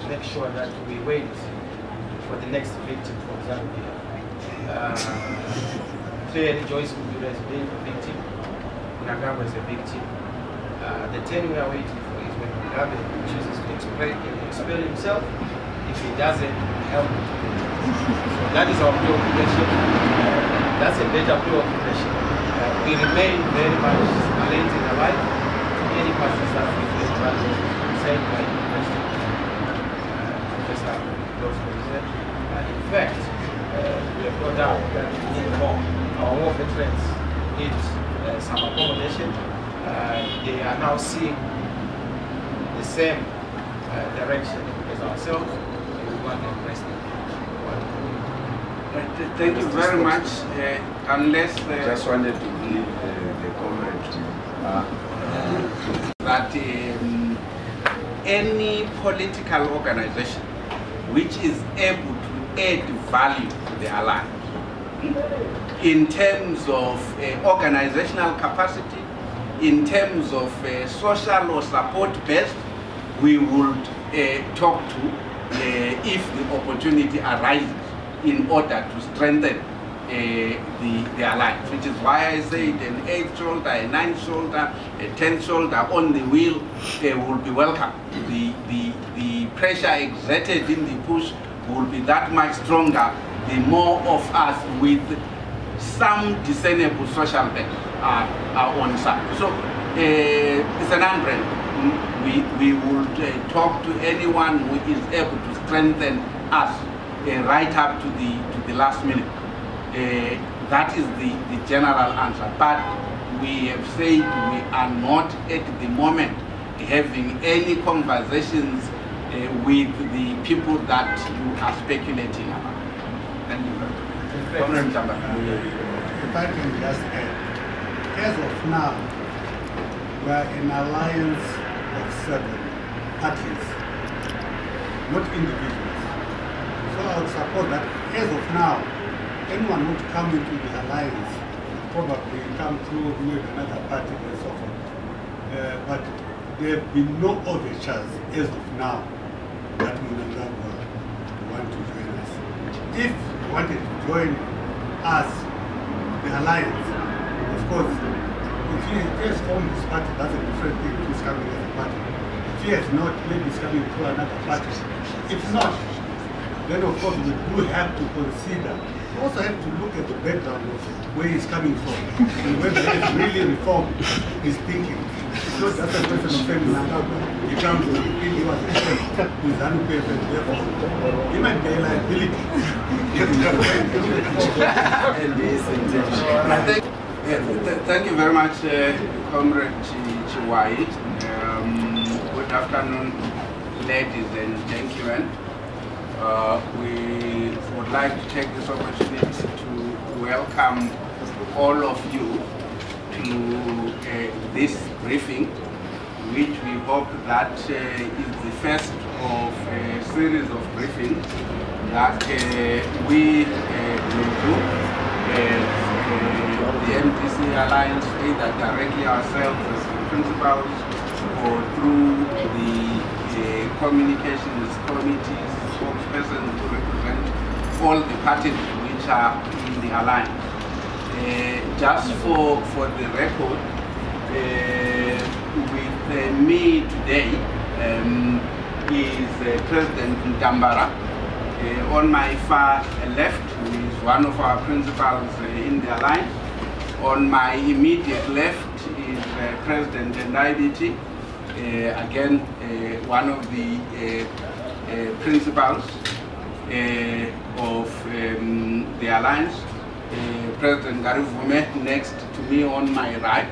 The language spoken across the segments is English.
make sure that we wait for the next victim for ZANU PF. Clearly, Joyce Mugula has been a victim. Mugabe is a victim. The turn we are waiting for is when Mugabe chooses to expel himself. If he doesn't, help him. So that is our preoccupation. That's a better preoccupation. We remain very much alert and alive to any passes that we get said by the President, Professor Dr. In fact, we have no doubt that we need more. Our war veterans need some accommodation. They are now seeing the same direction as ourselves, and we want to embrace them. Thank you very much. Unless just wanted to give the comment that any political organization which is able to add value to the alliance in terms of organizational capacity, in terms of social or support based, we would talk to if the opportunity arises in order to strengthen the alliance, which is why I said an 8th shoulder, a 9th shoulder, a 10th shoulder on the wheel will be welcome. The pressure exerted in the push will be that much stronger the more of us with some discernible social base are on side. So it's an umbrella. We would talk to anyone who is able to strengthen us right up to the last minute. That is the general answer. But we have said we are not at the moment having any conversations with the people that you are speculating about. Thank you very much. If I can just add, as of now, we are an alliance of 7 parties, not individuals. So I would support that as of now, anyone who would come into the alliance probably come through with another party and so forth. But there have been no overtures as of now that Mugabe want to join us. If he wanted to join us, the alliance, of course, if he has formed this party, that's a different thing. If he's coming as a party. If he has not, maybe he's coming through another party. If not, then of course we do have to consider. We also have to look at the background of where he's coming from and whether he has really reformed his thinking. It's not just a question of saying he comes to he was a friend with ZANU PF and therefore he might be a liability. Thank you very much, Comrade Chiwai. Good afternoon, ladies and gentlemen. We would like to take this opportunity to welcome all of you to this briefing, which we hope that is the first of a series of briefings that we will do the MDC Alliance, either directly ourselves as principals or through the communications committees, spokesperson to represent all the parties which are in the alliance. Just for the record, with me today is President Ntambara. On my far left is one of our principals in the alliance. On my immediate left is President Ndaibiti, again one of the principals of the alliance. President Garivume next to me on my right,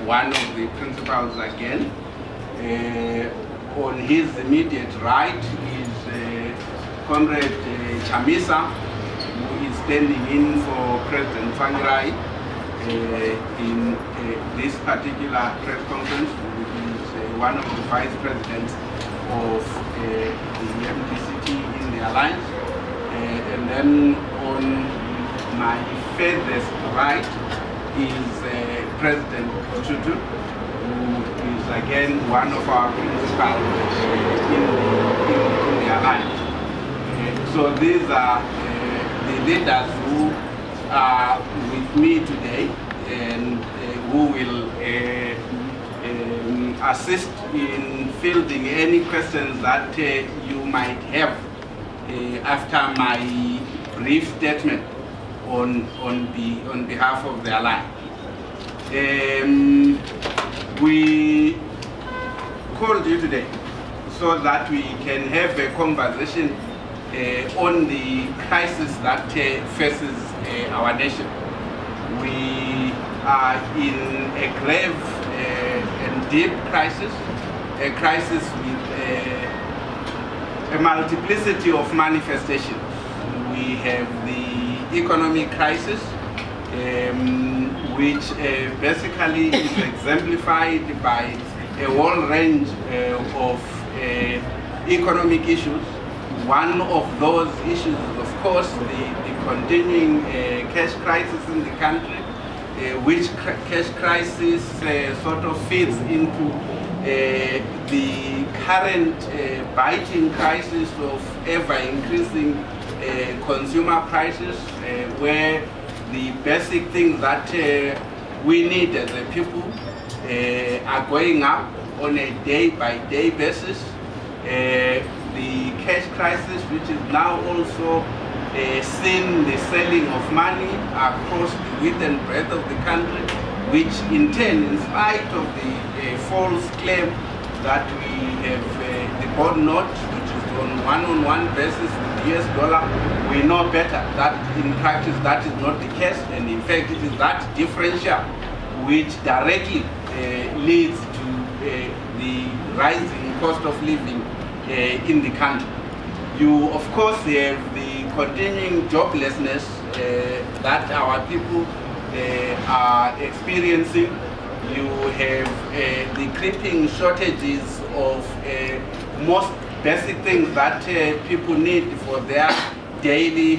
one of the principals again. On his immediate right is Comrade Chamisa, who is standing in for President Fangirai in this particular press conference, who is one of the vice presidents of the MDC in the alliance. And then on my furthest right is President Tutu, who is again, one of our principals in the alliance. So these are the leaders who are with me today and who will assist in fielding any questions that you might have after my brief statement on behalf of the alliance. We called you today so that we can have a conversation on the crisis that faces our nation. We are in a grave and deep crisis, a crisis with a multiplicity of manifestations. We have the economic crisis, which basically is exemplified by a whole range of economic issues. One of those issues is, of course, the continuing cash crisis in the country, which cash crisis sort of feeds into the current biting crisis of ever-increasing consumer prices, where the basic things that we need as a people are going up on a day-by-day basis. The cash crisis, which is now also seeing the selling of money across the width and breadth of the country, which in turn, in spite of the false claim that we have the bond note, which is on one-on-one basis with the US dollar, we know better that in practice that is not the case, and in fact it is that differential which directly leads to the rising cost of living in the country. You, of course, have the continuing joblessness that our people are experiencing. You have the creeping shortages of most basic things that people need for their daily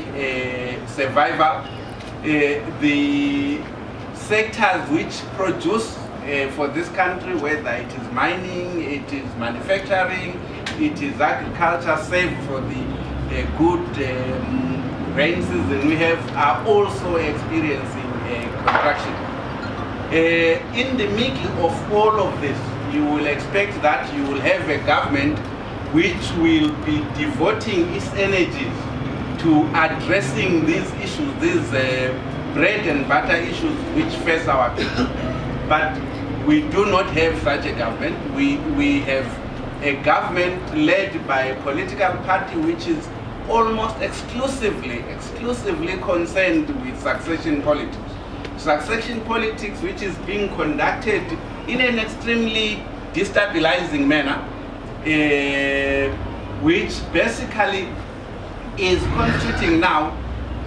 survival. The sectors which produce for this country, whether it is mining, it is manufacturing, it is agriculture, save for the good rain season we have, are also experiencing contraction. In the middle of all of this, you will expect that you will have a government which will be devoting its energies to addressing these issues, these bread and butter issues which face our people. But we do not have such a government. We have a government led by a political party which is almost exclusively concerned with succession politics. Succession politics which is being conducted in an extremely destabilizing manner, which basically is constituting now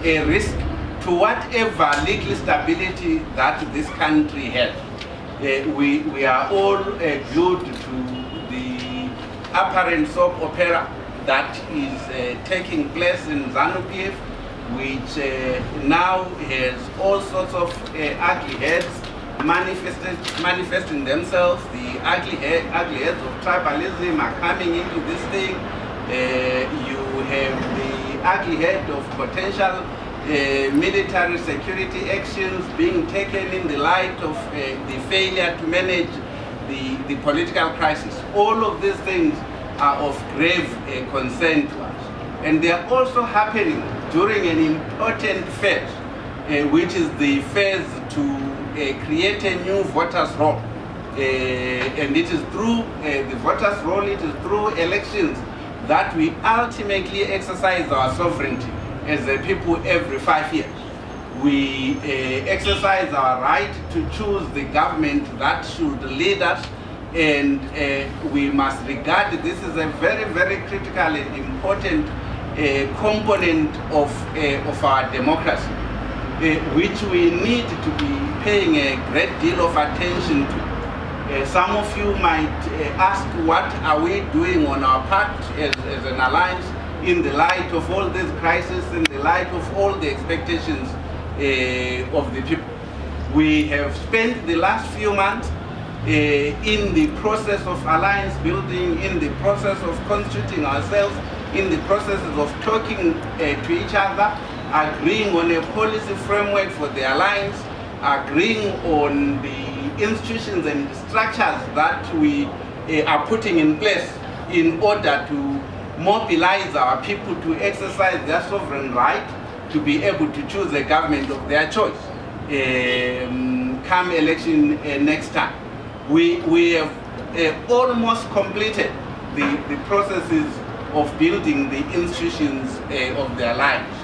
a risk to whatever legal stability that this country has. We are all glued to the apparent soap opera that is taking place in ZANU PF, which now has all sorts of ugly heads manifesting themselves. The ugly heads of tribalism are coming into this thing. You have the ugly head of potential military security actions being taken in the light of the failure to manage the political crisis. All of these things are of grave concern to us. And they are also happening during an important phase, which is the phase to create a new voters' roll. And it is through the voters' roll, it is through elections that we ultimately exercise our sovereignty as a people every 5 years. We exercise our right to choose the government that should lead us, and we must regard this as a very, very critical and important component of our democracy, which we need to be paying a great deal of attention to. Some of you might ask, what are we doing on our part as an alliance in the light of all this crisis, in the light of all the expectations of the people? We have spent the last few months in the process of alliance building, in the process of constituting ourselves, in the processes of talking to each other, agreeing on a policy framework for the alliance, agreeing on the institutions and structures that we are putting in place in order to mobilize our people to exercise their sovereign right to be able to choose a government of their choice come election next time. We have almost completed the processes of building the institutions of the alliance.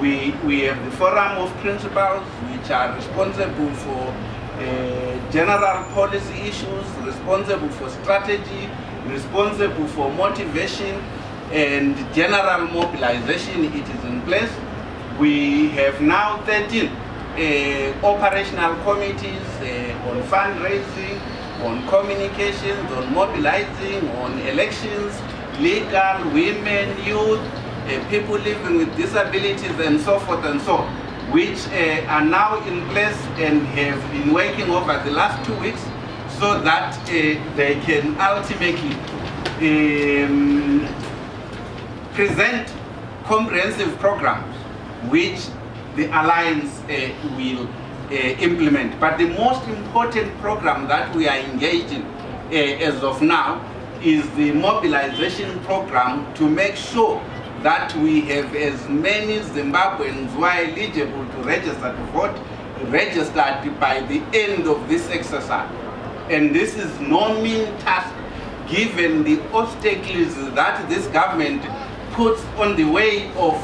We have the forum of principals which are responsible for general policy issues, responsible for strategy, responsible for motivation and general mobilization. It is in place. We have now 13 operational committees on fundraising, on communications, on mobilizing, on elections, legal, women, youth, people living with disabilities and so forth and so on, which are now in place and have been working over the last 2 weeks so that they can ultimately present comprehensive programs which the alliance will implement. But the most important program that we are engaged in as of now is the mobilization program to make sure that we have as many Zimbabweans who are eligible to register to vote registered by the end of this exercise. And this is no mean task given the obstacles that this government puts on the way of,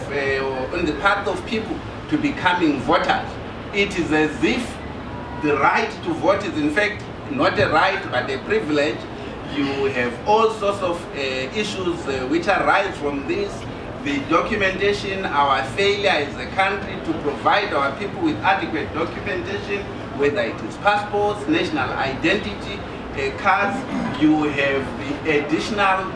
on the path of people to becoming voters. It is as if the right to vote is in fact not a right but a privilege. You have all sorts of issues which arise from this. The documentation, our failure as a country to provide our people with adequate documentation, whether it is passports, national identity cards. You have the additional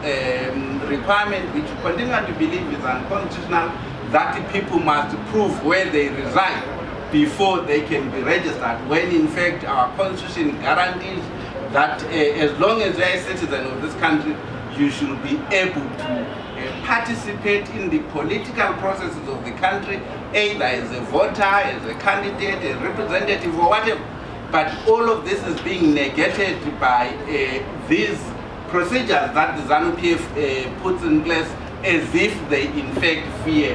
requirement which you continue to believe is unconstitutional, that the people must prove where they reside before they can be registered, when in fact our constitution guarantees that as long as you are a citizen of this country, you should be able to participate in the political processes of the country, either as a voter, as a candidate, a representative, or whatever. But all of this is being negated by these procedures that the ZANU PF puts in place, as if they in fact fear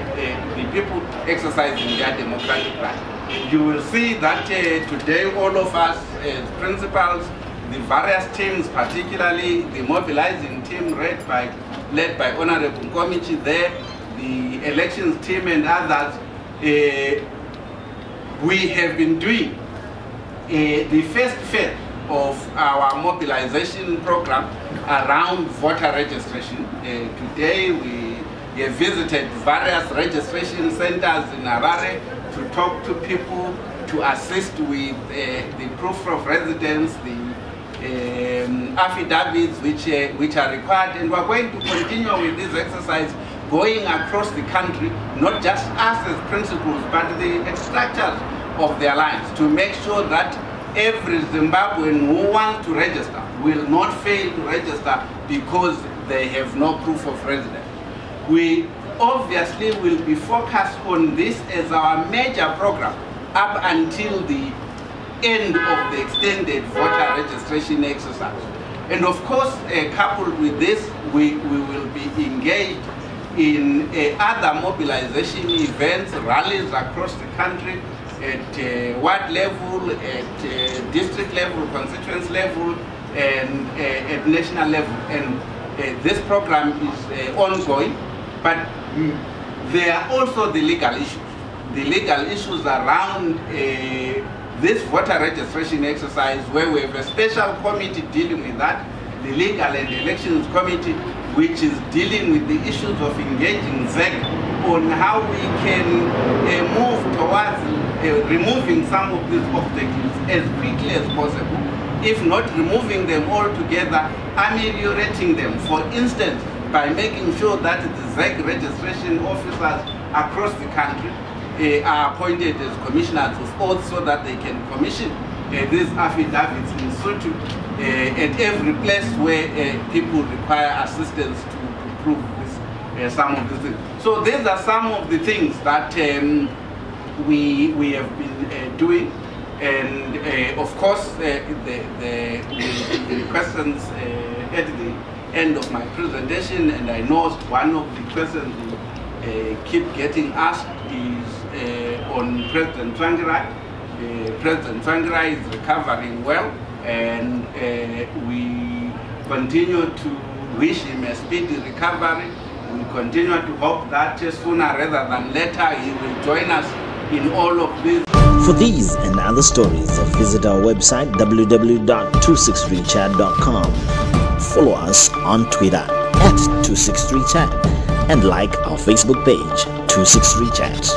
the people exercising their democratic right. You will see that today all of us as principals, the various teams, particularly the mobilizing team led by Honorable Komichi there, the elections team and others, we have been doing the first phase of our mobilization program around voter registration. Today we have visited various registration centers in Harare to talk to people, to assist with the proof of residence, the affidavits which are required, and we're going to continue with this exercise going across the country, not just us as principals, but the structures of the alliance, to make sure that every Zimbabwean who wants to register will not fail to register because they have no proof of residence. We obviously will be focused on this as our major program up until the end of the extended voter registration exercise. And of course, coupled with this, we will be engaged in other mobilization events, rallies across the country, at ward level, at district level, constituency level, and at national level. And this program is ongoing, but there are also the legal issues. The legal issues around this voter registration exercise, where we have a special committee dealing with that, the Legal and Elections Committee, which is dealing with the issues of engaging ZEC on how we can move towards removing some of these obstacles as quickly as possible, if not removing them altogether, ameliorating them. For instance, by making sure that the ZEC registration officers across the country are appointed as commissioners of oath, so that they can commission these affidavits in situ at every place where people require assistance to prove this, some of these things. So these are some of the things that we have been doing. And of course, the questions at the end of my presentation, and I know one of the questions you keep getting asked is on President Tsvangirai. President Tsvangirai is recovering well, and we continue to wish him a speedy recovery. We continue to hope that sooner rather than later he will join us in all of this. For these and other stories, visit our website www.263chat.com. Follow us on Twitter @263chat and like our Facebook page 263chat.